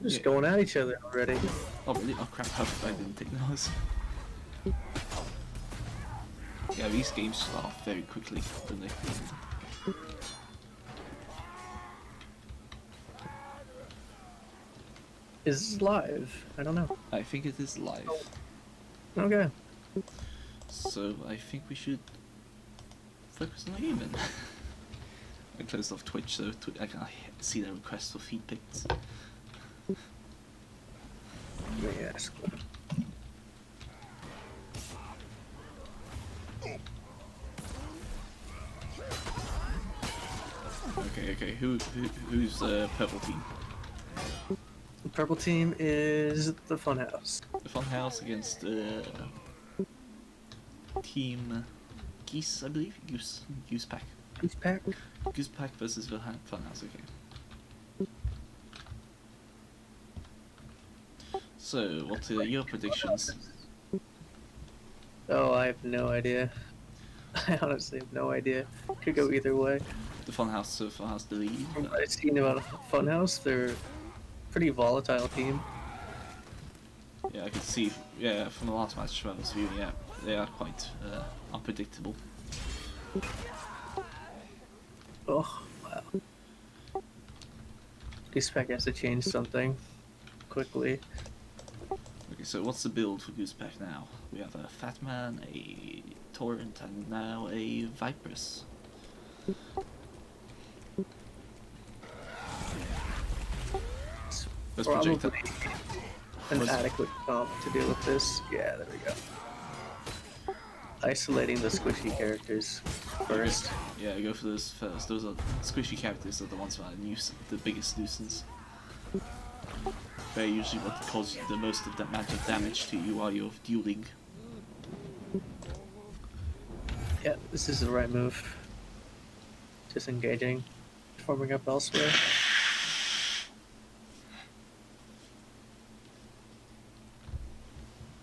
Just going at each other already. Oh really? Oh crap, I didn't take those. Yeah, these games start off very quickly, don't they? Is this live? I don't know. I think it is live. Okay. So I think we should focus on the game then. I closed off Twitch so I can see the requests for feed pics. Yes. Okay. Who's purple team? The purple team is the Funhouse. The Funhouse against Team Geese, I believe. Goosepack. Goosepack? Goosepack versus the Funhouse. Okay. So, what are your predictions? Oh, I have no idea. I honestly have no idea. Could go either way. The Funhouse so far has the lead. From what I've seen about Funhouse, they're a pretty volatile team. Yeah, I could see. Yeah, from the last match I was viewing, yeah, they are quite unpredictable. Oh, wow. Goosepack has to change something quickly. Okay, so what's the build for Goosepack now? We have a Fat Man, a Torrent, and now a Viperus. Let's project Probably an adequate comp to deal with this. Yeah, there we go. Isolating the squishy characters first. Yeah, go for those first. Those are squishy characters are the ones that are the biggest nuisance. They're usually what causes the most of that amount of damage to you while you're dueling. Yeah, this is the right move. Disengaging, forming up elsewhere.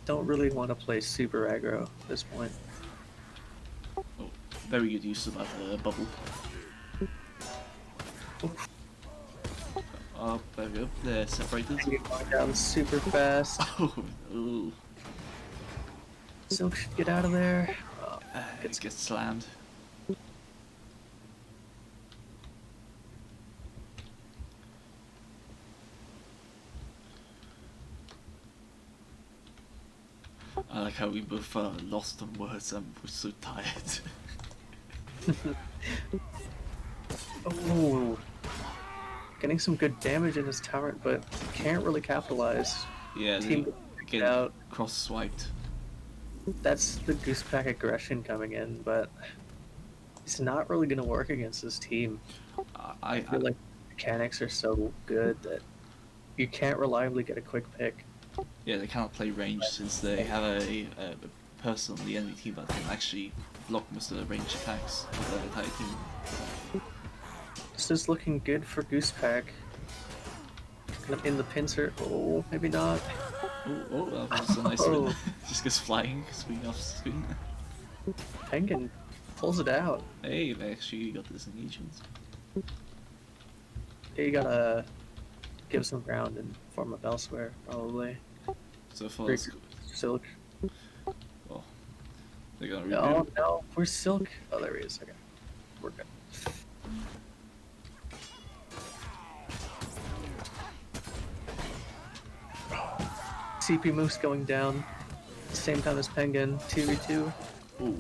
Don't really want to play super aggro at this point. Oh, very good use of that bubble. Oof. Oh, there we go. They're separated. You're going down super fast. Oh, ooh. Silk should get out of there. Oh, It gets slammed. I like how we both lost on words and we're so tired. Oh, getting some good damage in his turret, but can't really capitalize. Yeah, Team get out. cross swiped. That's the Goosepack aggression coming in, but it's not really going to work against this team. I feel like mechanics are so good that you can't reliably get a quick pick. Yeah, they cannot play range since they have a person on the enemy team that can actually block most of the range attacks of the entire team. This is looking good for Goosepack. Kind of in the pincer. Oh, maybe not. Oh, that was a nice win. Just goes flying, swinging off screen. Penguin pulls it out. Hey, they actually got this engagement. You gotta give some ground and form up elsewhere, probably. So far, Silk. Well, they're gonna Oh reboot. no, where's Silk? Oh, there he is. Okay, we're good. CP moves going down. Same time as Penguin. 2v2. Ooh,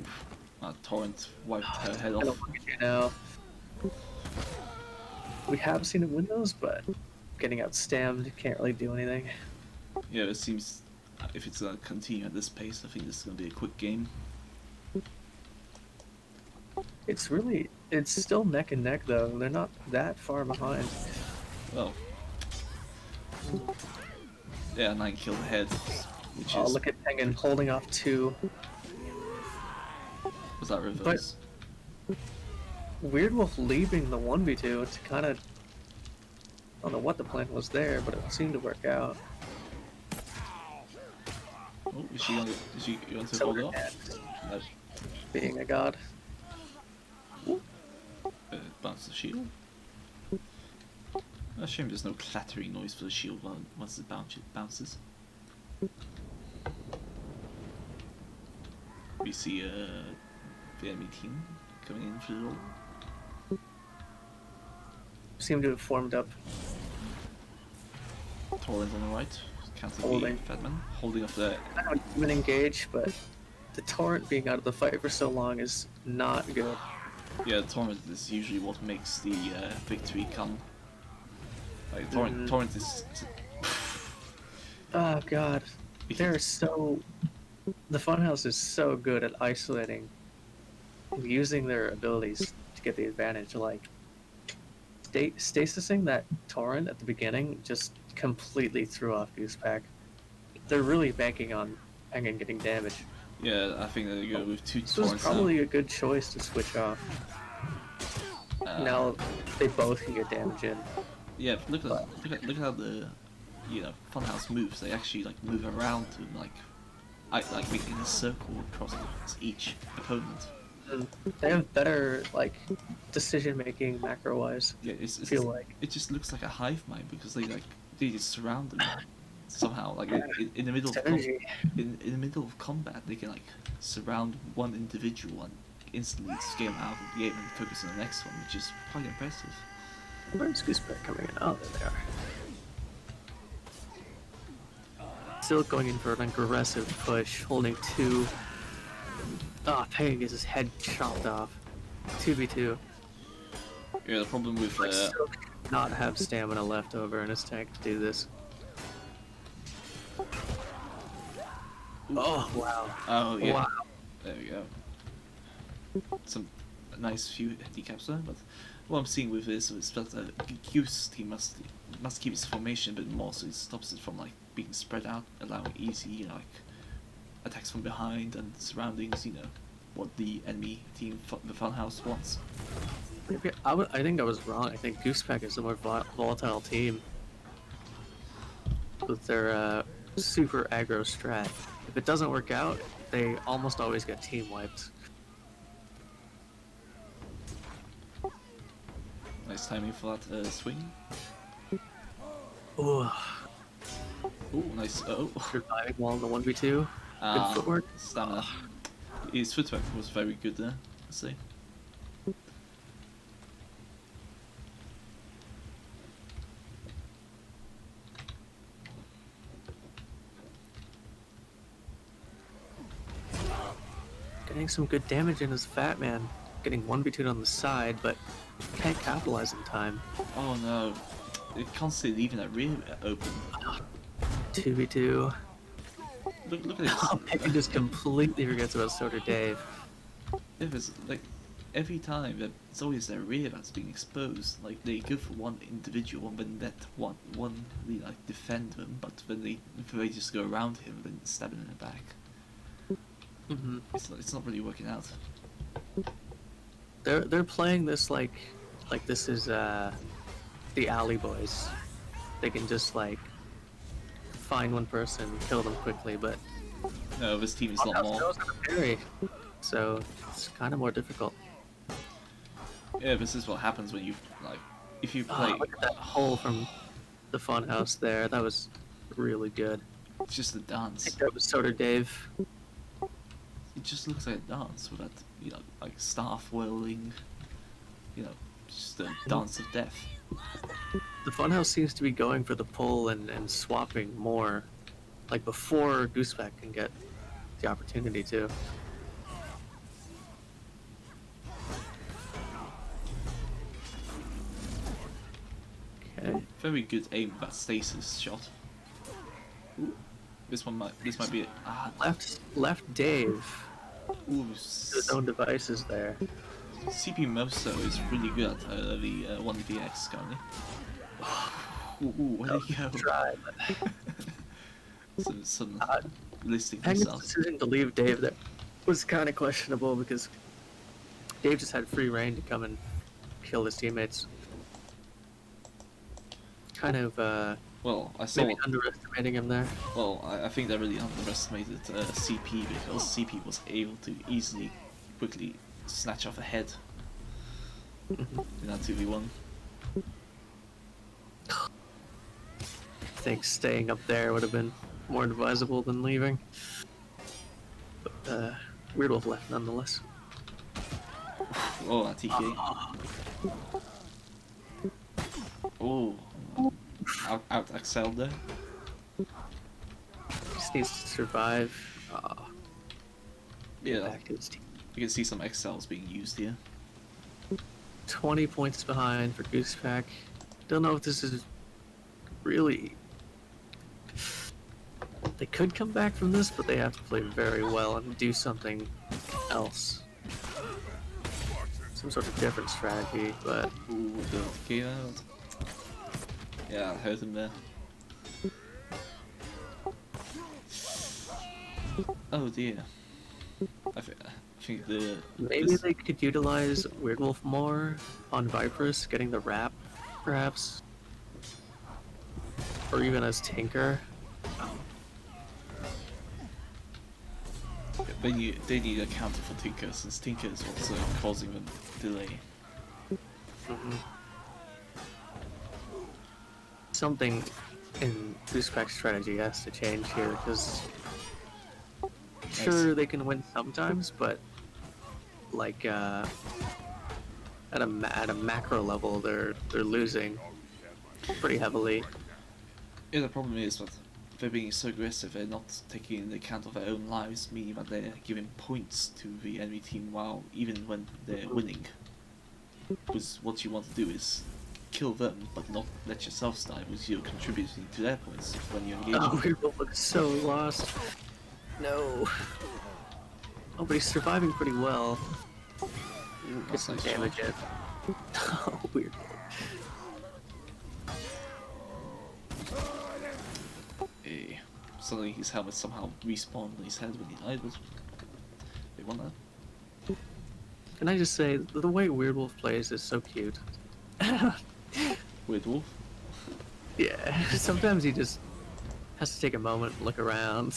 Torrent wiped her head I don't off. look at you now. We have seen him win those, but getting outstammed, can't really do anything. Yeah, it seems if it's gonna continue at this pace, I think this is gonna be a quick game. It's still neck and neck though. They're not that far behind. Well, yeah, 9 killed ahead, which Oh, is. look at Penguin holding off 2. Was that reverse? Weird Wolf leaving the 1v2 to kind of... I don't know what the plan was there, but it seemed to work out. Oh, is she going to So hold off? No. being a god. Bounce the shield. A shame there's no clattering noise for the shield once it bounces. We see the enemy team coming in for the roll. Seem to have formed up. Torrent on the right, counting Holding. the Fatman, holding up the... I don't even engage, but the Torrent being out of the fight for so long is not good. Yeah, the Torrent is usually what makes the victory come. Like, Torrent is... Oh god. They're so... The Funhouse is so good at isolating and using their abilities to get the advantage. Like, stasising that Torrent at the beginning just completely threw off Goosepack. They're really banking on Penguin getting damage. Yeah, I think they go with 2 This Torrents was probably a good choice to switch off. Now they both can get damage in. Yeah, look at how the Funhouse moves. They actually like move around to like making a circle across each opponent. They have better like decision making macro wise. Yeah, it just looks like a hive mind because they just surround them somehow. Like in the middle of in the middle of combat, they can like surround one individual and instantly scale out of the game and focus on the next one, which is quite impressive. Where's Goosepack coming in? Oh, there they are. Still going in for an aggressive push, holding 2. Ah, Peg gets his head chopped off. 2v2. Yeah, the problem with Still not have stamina left over in his tank to do this. Oh wow! Oh yeah, wow. There we go. Some nice few decaps there, but what I'm seeing with this is that Goose team must keep its formation a bit more, so it stops it from like being spread out, allowing easy like attacks from behind and surroundings. What the enemy team, the Funhouse, wants. I think I was wrong. I think Goosepack is the more volatile team with their super aggro strat. If it doesn't work out, they almost always get team wiped. Nice timing for that swing. Ooh. Ooh, nice. Oh. Surviving while in the 1v2. Good footwork. Stamina. His footwork was very good there, I'd say. Getting some good damage in as Fat Man. Getting 1v2'd on the side, but can't capitalize in time. Oh no. It can't stay leaving that rear open. 2v2. Look at this. He just completely forgets about Soda Dave. If it's like every time that it's always their rear that's being exposed. Like they go for one individual and then that one really like defend them, but then they just go around him and then stab him in the back. Mm-hmm. It's not really working out. They're playing this like this is the Alley Boys. They can just like find one person, kill them quickly, but no, this team is a lot more. Knows how to parry, so it's kind of more difficult. Yeah, this is what happens when you if you play. Look at that hole from the Funhouse there. That was really good. It's just a dance. I think that was Soda Dave. It just looks like a dance with that, like staff whirling, just a dance of death. The Funhouse seems to be going for the pull and swapping more, like before Goosepack can get the opportunity to. Okay. Very good aim with that stasis shot. Ooh, this might be it. Left Dave. Ooh, His own devices there. CP Moso is really good at the 1vx currently. Ooh, where did he go? Try, Some listing Penguin's himself. decision to leave Dave there was kind of questionable because Dave just had free reign to come and kill his teammates. Kind of Well, I saw. maybe underestimating him there. Well, I think they really underestimated CP because CP was able to easily, quickly snatch off a head in that 2v1. I think staying up there would have been more advisable than leaving. But Weird Wolf left nonetheless. Oh, TK. Oh, out excelled there. Just needs to survive. Yeah, Back to his team. you can see some XLs being used here. 20 points behind for Goosepack. Don't know if this is really... They could come back from this, but they have to play very well and do something else. Some sort of different strategy, but... Ooh, the TK out. Yeah, I heard him there. Oh dear. I think the... Maybe they could utilize Weird Wolf more on Viperous, getting the wrap, perhaps. Or even as Tinker. They need a counter for Tinker, since Tinker is also causing them delay. Something in Goosepack's strategy has to change here, because sure they can win sometimes, but like at a macro level they're losing pretty heavily. Yeah, the problem is that they're being so aggressive, they're not taking into account of their own lives, meaning that they're giving points to the enemy team while even when they're winning. Because what you want to do is kill them, but not let yourself die, because you're contributing to their points when you're engaging. Oh, Weird Wolf looks so lost. No. Oh, but he's surviving pretty well. Get some Nice damage shot. in. Oh, Weird Wolf. Hey, suddenly his helmet somehow respawned on his head when he died. They won that. Can I just say, the way Weird Wolf plays is so cute. Weird Wolf. Yeah, sometimes he just has to take a moment and look around.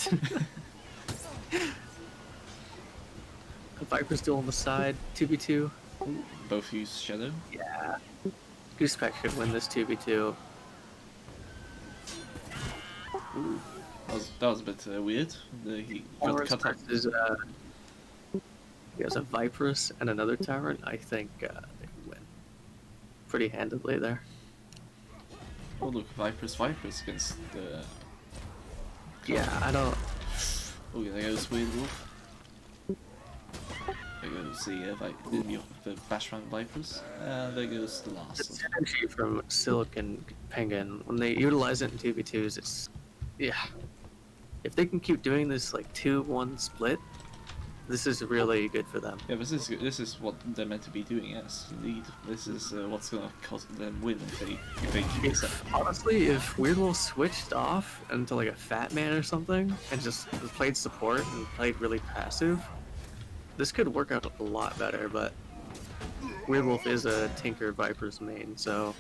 Viper's still on the side, 2v2. Both use Shadow. Yeah. Goosepack should win this 2v2. Ooh, that was a bit weird. He got cut up. He has a Viperous and another Tyrant. I think they win pretty handedly there. Oh look, Viperous against the... Yeah, I don't... Oh yeah, there goes Weird Wolf. There goes the Bashfang Vipers. And there goes the last. The synergy from Silk and Penguin, when they utilize it in 2v2s, it's... Yeah. If they can keep doing this like 2-1 split, this is really good for them. Yeah, this is what they're meant to be doing. Yes, indeed. This is what's gonna cost them win if they keep this up. Honestly, if Weird Wolf switched off into like a Fat Man or something and just played support and played really passive, this could work out a lot better. But Weird Wolf is a Tinker Viper's main, so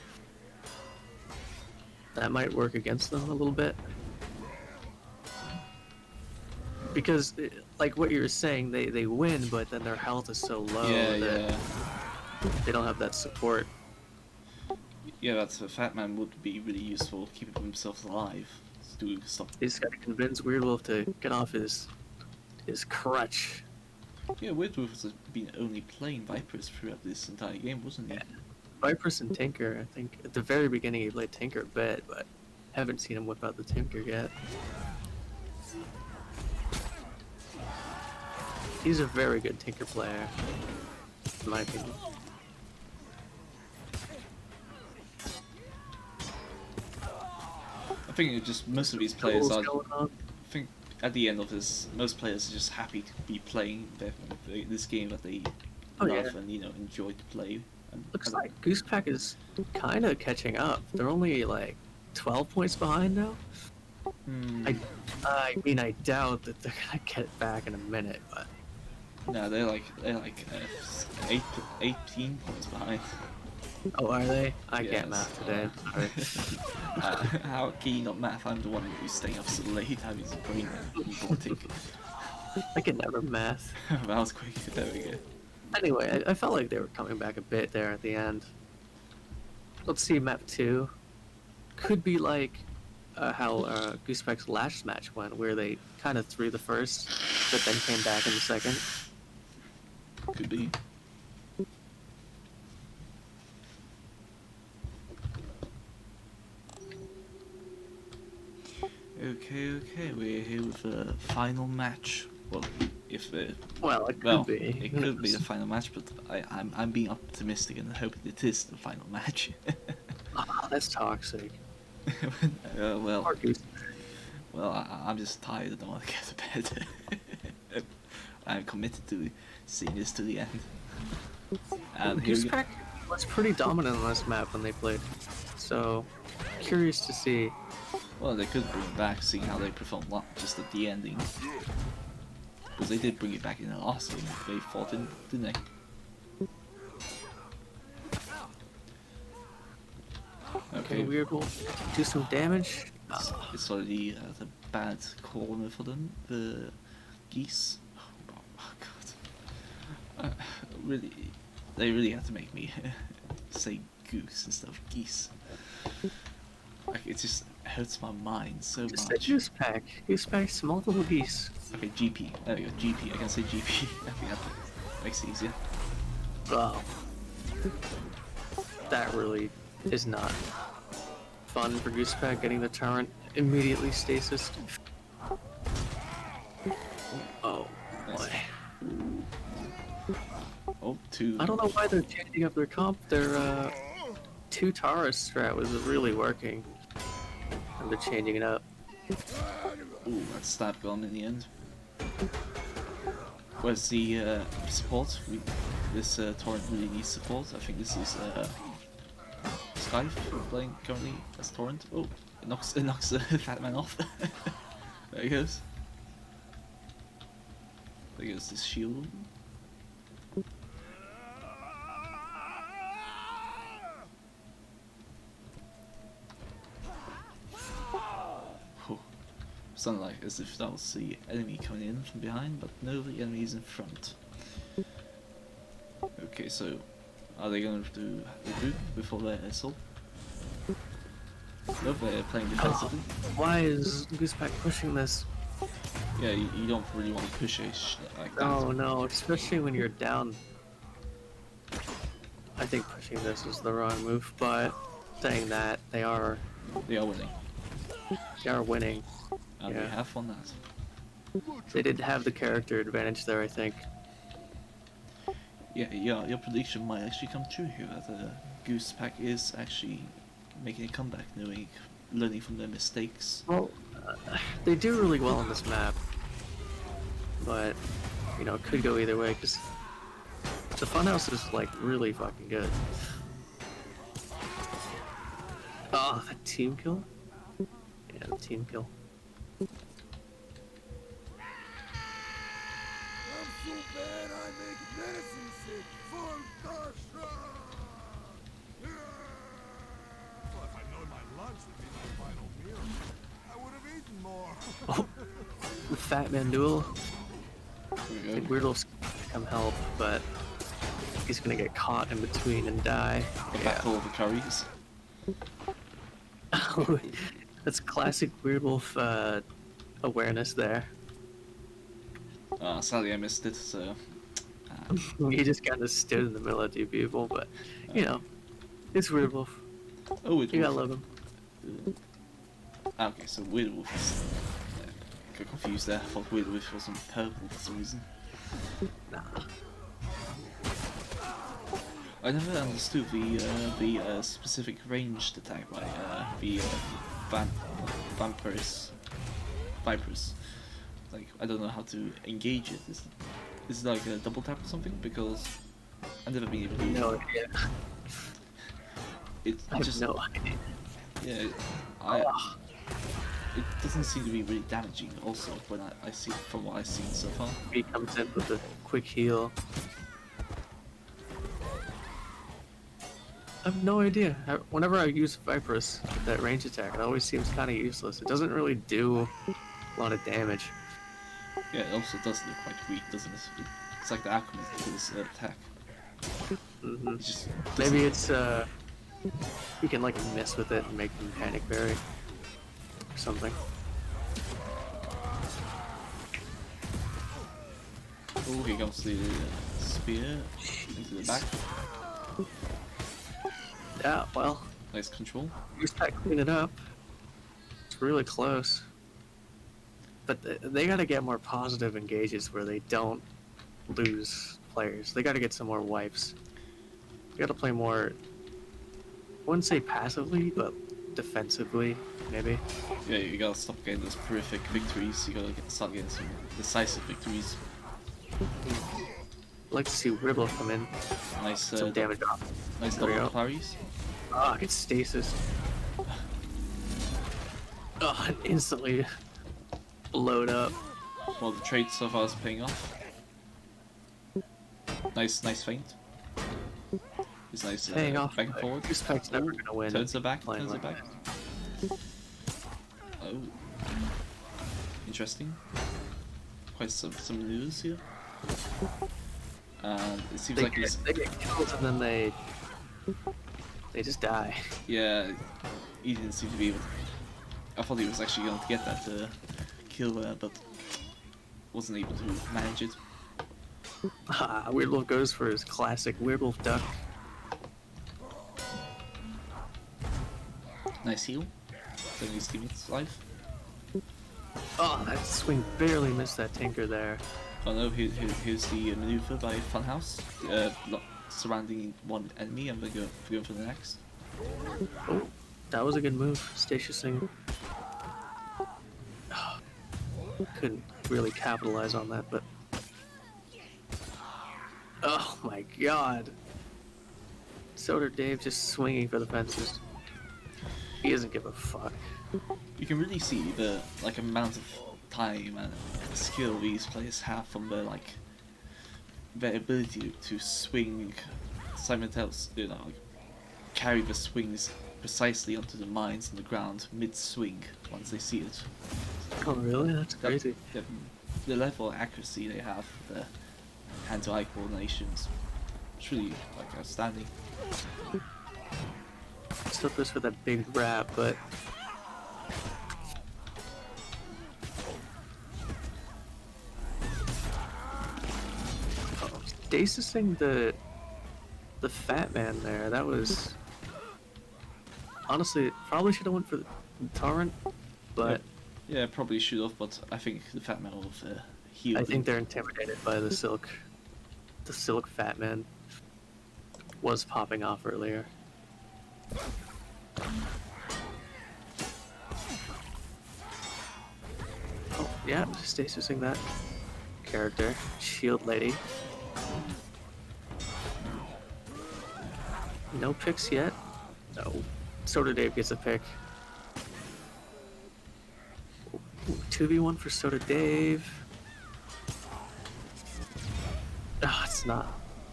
that might work against them a little bit. Because, like what you were saying, they win, but then their health is so low that they don't have that support. Yeah, that's a Fat Man would be really useful, keeping himself alive to stop. He's got to convince Weird Wolf to get off his crutch. Yeah, Weird Wolf has been only playing Vipers throughout this entire game, wasn't he? Yeah. Viperous and Tinker, I think at the very beginning he played Tinker a bit, but haven't seen him whip out the Tinker yet. He's a very good Tinker player, in my opinion. I think it just most of these players are. I think at the end of this, most players are just happy to be playing this game that they love and enjoy to play. Looks like Goosepack is kind of catching up. They're only like 12 points behind now. I mean, I doubt that they're gonna get it back in a minute, but. No, they're like 18 points behind. Oh, are they? I can't math today. Sorry. How can you not math? I'm the one who's staying up so late. I'm his brain robotic. I can never math. That was quick. There we go. Anyway, I felt like they were coming back a bit there at the end. Let's see map 2. could be like how Goosepack's last match went, where they kind of threw the first, but then came back in the second. Could be. Okay, we're here with the final match. Well, if well, it well, could be. it could be the final match, but I'm being optimistic and hoping it is the final match. Ah, that's toxic. Well, Poor Goose. well, I'm just tired. I don't want to get to bed. I'm committed to seeing this to the end. And here we go. Goosepack was pretty dominant on this map when they played, so curious to see. Well, they could bring it back, seeing how they performed just at the ending. Because they did bring it back in the last game. They fought in, didn't they? Okay. Weird will do some damage. It's already at a bad corner for them. The geese. Oh god. Really, they really have to make me say goose instead of geese. Like, it just hurts my mind so Just much. Goosepack. Goosepack's multiple geese. Okay, GP. There we go. GP. I can say GP. I think that makes it easier. Oh. That really is not fun for Goosepack, getting the turret immediately stasis. Oh boy. Oh, two. I don't know why they're changing up their comp. Their 2 Taurus strat was really working. And they're changing it up. Ooh, that stab gone in the end. Where's the support? This Torrent really needs support. I think this is Skype playing currently as Torrent. Oh, it knocks the fat man off. There he goes. There goes this shield. Oh, sounded like as if that was the enemy coming in from behind, but no, the enemy is in front. Okay, so are they going to do the Duke before their assault? No, they're playing defensively. Why is Goosepack pushing this? Yeah, you don't really want to push it like that. Oh no, especially when you're down. I think pushing this is the wrong move, but saying that, they are winning. winning. And Yeah. we have won that. They did have the character advantage there, I think. Yeah, your prediction might actually come true here, that Goosepack is actually making a comeback, learning from their mistakes. Well, they do really well on this map, but you know, it could go either way because the funhouse is like really fucking good. Oh, that team kill? Yeah, the team kill. I'm so bad I make medicine sick for Darsha! Well, if I'd known my lunch would be my final meal, I would have eaten more. Oh, the Fat Man duel. Here I we think go. Weirdle's gonna come help, but he's gonna get caught in between and die. The battle of the curries. That's classic Weirdwolf awareness there. Sadly I missed it, so... He just kind of stood in the middle of 2 people, but you know, it's Weirdwolf. oh, it You gotta was... love him. Okay, so Weirdwolf is... got confused there. I thought Weirdwolf was on purple for some reason. Nah. I never understood the specific ranged attack by the vampires. Vipers. Like, I don't know how to engage it. Is it like a double tap or something? Because I've never been able to do No it. idea. It I have just, no idea. yeah, it doesn't seem to be really damaging also when I see from what I've seen so far. He comes in with a quick heal. I have no idea. Whenever I use Viperus, that range attack, it always seems kind of useless. It doesn't really do a lot of damage. Yeah, it also does look quite weak, doesn't it? It's like the alchemist to this attack. Hmm. It just Maybe it's You can like mess with it and make them panic berry or something. Oh, here comes the spear into the back. Yeah, well, Nice control. Goosepack clean it up. It's really close. But they gotta get more positive engages where they don't lose players. They gotta get some more wipes. They gotta play more, I wouldn't say passively, but defensively, maybe. Yeah, you gotta stop getting those horrific victories. You gotta start getting some decisive victories. I'd like to see Ribble come in. Nice, Some damage off. nice There we double go. parries. Oh, I get stasis. Oh, and instantly load up. Well, the trade so far is paying off. Nice feint. It's nice Paying off. back and forward. Goosepack's never gonna win. Turns her back, playing turns her like back. that. Oh. Interesting. Quite some news here. It seems like he's... They get killed and then they just die. Yeah, he didn't seem to be able to... I thought he was actually going to get that kill, but wasn't able to manage it. Weirdwolf goes for his classic Weirdwolf duck. Nice heal. Saving his teammate's life. Oh, that swing barely missed that tinker there. Oh no, here's the maneuver by Funhouse. Surrounding one enemy, I'm going for the next. Oh, that was a good move. Statusing. Couldn't really capitalize on that, but... Oh my god. Soda Dave just swinging for the fences. He doesn't give a fuck. You can really see the amount of time and skill these players have from their ability to swing simultaneously, carry the swings precisely onto the mines on the ground mid-swing once they see it. Oh really? That's crazy. The level of accuracy they have, the hand-to-eye coordinations, it's really outstanding. Still goes for that big grab, but Dasising the fat man there, that was honestly probably should have went for the torrent, but Yeah, probably should have, but I think the fat man will have healed. I think they're intimidated by the silk. The silk fat man was popping off earlier. Oh yeah, stasising that character, shield lady. No picks yet. No. Soda Dave gets a pick. 2v1 for Soda Dave. Ah, it's not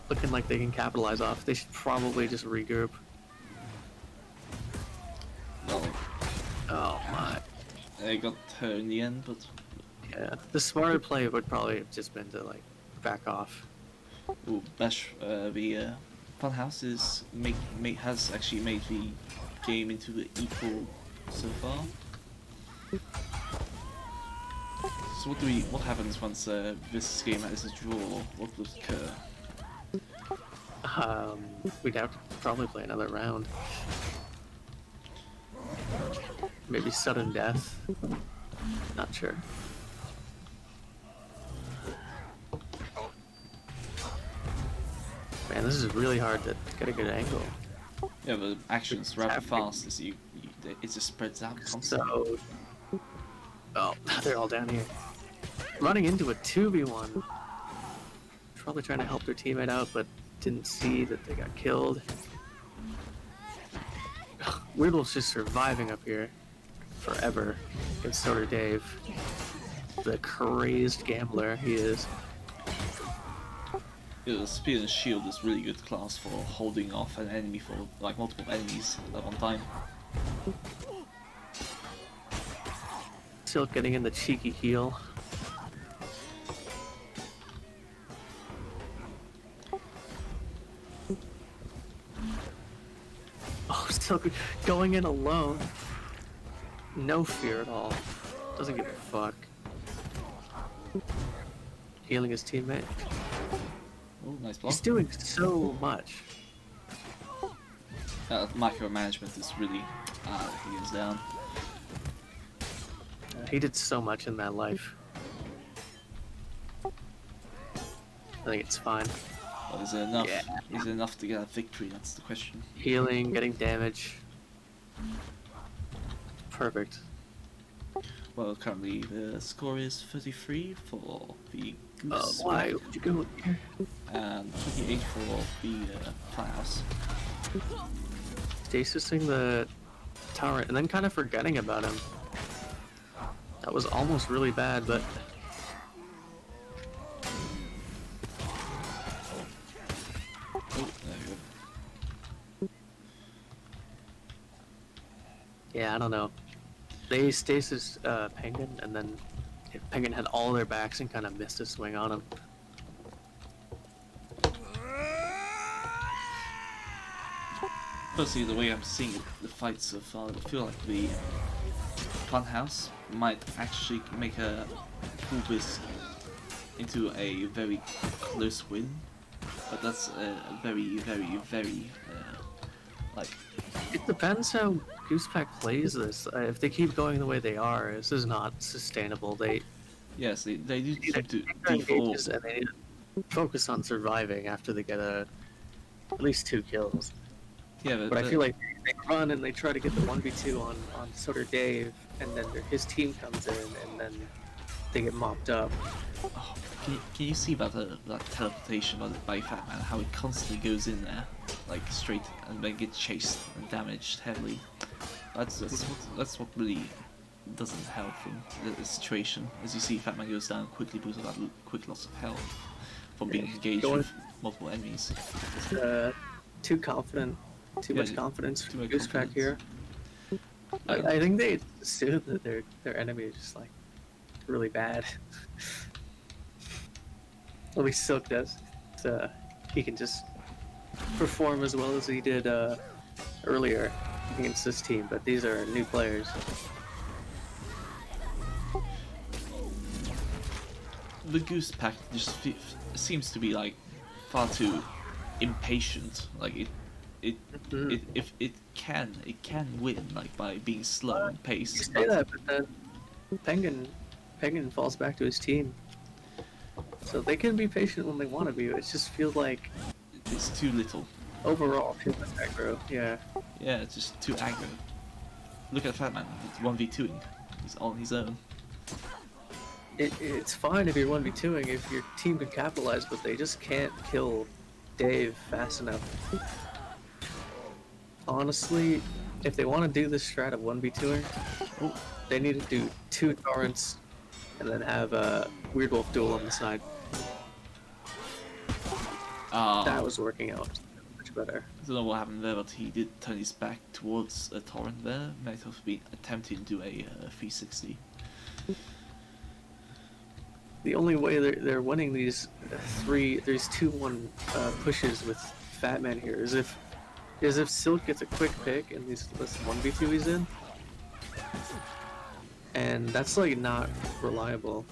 looking like they can capitalize off. They should probably just regroup. Well, Oh my. they got her in the end, but Yeah. The smarter play would probably have just been to like back off. ooh, Bash, the Funhouse has actually made the game into the equal so far. So what happens once this game is a draw? What will occur? We'd have to probably play another round. Maybe sudden death. Not sure. Man, this is really hard to get a good angle. Yeah, the action's rather fast as it just spreads out constantly. So, oh, they're all down here. Running into a 2v1. Probably trying to help their teammate out, but didn't see that they got killed. Weirdwolf's just surviving up here forever against Soda Dave. The crazed gambler he is. Yeah, the Spear and Shield is really good class for holding off an enemy for multiple enemies at one time. Silk getting in the cheeky heel. Oh, Silk going in alone. No fear at all. Doesn't give a fuck. Healing his teammate. Oh, nice block. He's doing so much. Micromanagement is really he is down. He did so much in that life. I think it's fine. Well, is it enough? Yeah. Is it enough to get a victory? That's the question. Healing, getting damage. Perfect. Well, currently the score is 33 for the Goose. Why would you go here? And 28 for the Firehouse. Stasising the tower and then kind of forgetting about him. That was almost really bad, but Oh, there we go. yeah, I don't know. They stasis Penguin, and then Penguin had all their backs and kind of missed a swing on him. Personally, the way I'm seeing the fight so far, I feel like the Funhouse might actually make a pull this into a very close win, but that's a very, very, very like. It depends how Goosepack plays this. If they keep going the way they are, this is not sustainable. Yes, they do seem to Engages default. and they need to focus on surviving after they get at least 2 kills. Yeah, But I feel like they run and they try to get the 1v2 on Soder Dave, and then his team comes in, and then they get mopped up. oh, can you see about that teleportation by Fat Man? How it constantly goes in there, like straight, and then gets chased and damaged heavily. That's what really doesn't help in the situation. As you see, Fat Man goes down quickly because of that quick loss of health from being engaged with multiple enemies. Too confident, too much confidence too from much Goosepack confidence. here. I think they assume that their enemy is just like really bad. At least Silk does. So he can just perform as well as he did earlier against this team, but these are new players. The Goosepack just seems to be like far too impatient. Like if it can win like by being slow and You paced. say that, but then Penguin falls back to his team. So they can be patient when they want to be. It just feels like It's too little. overall too much aggro. Yeah. Yeah, it's just too aggro. Look at Fat Man. It's 1v2ing. He's on his own. It's fine if you're 1v2ing if your team can capitalize, but they just can't kill Dave fast enough. Honestly, if they want to do this strat of 1v2ing, they need to do 2 torrents and then have a Weird Wolf duel on the side. That was working out much better. I don't know what happened there, but he did turn his back towards a torrent there. Might have been attempting to do a 360. The only way they're winning these 2-1 pushes with Fat Man here is if Silk gets a quick pick in this 1v2 he's in, and that's like not reliable.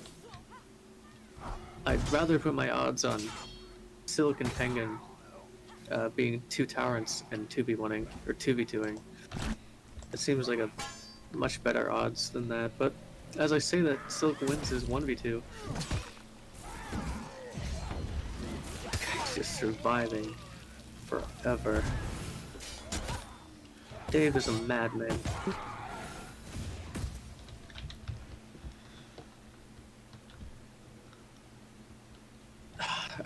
I'd rather put my odds on Silk and Penguin being 2 torrents and 2v1ing or 2v2ing. It seems like a much better odds than that, but as I say that, Silk wins his 1v2. Guy's just surviving forever. Dave is a madman.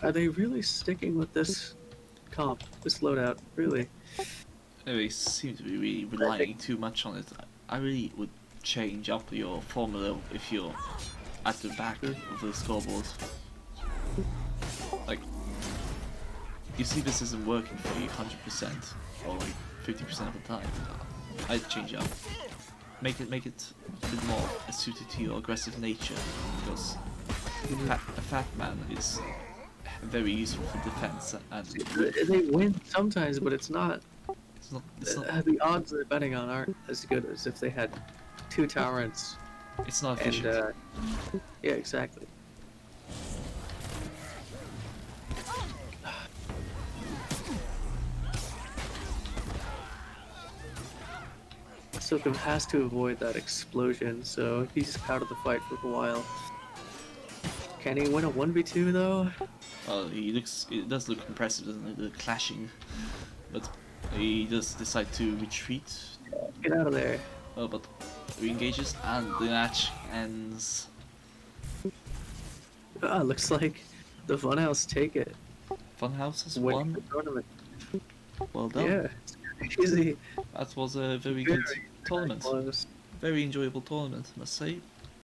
Are they really sticking with this comp, this loadout? Really? They seem to be really relying too much on it. I really would change up your formula if you're at the back of the scoreboard. Like, you see this isn't working for you 100% or like 50% of the time. I'd change up. Make it a bit more suited to your aggressive nature, because a Fat Man is very useful for defense and They win sometimes, but it's not not. It's not. The odds they're betting on aren't as good as if they had 2 Tyrants It's not and efficient. yeah, exactly. Silkham has to avoid that explosion, so he's out of the fight for a while. Can he win a 1v2 though? He looks. It does look impressive, doesn't it? The clashing, but he does decide to retreat. Get out of there. But re-engages and the match ends. Ah, looks like the Funhouse take it. Funhouse has Winning the won. tournament. Well done. Yeah, it's easy. That was a very good tournament. Close. Very enjoyable tournament, I must say.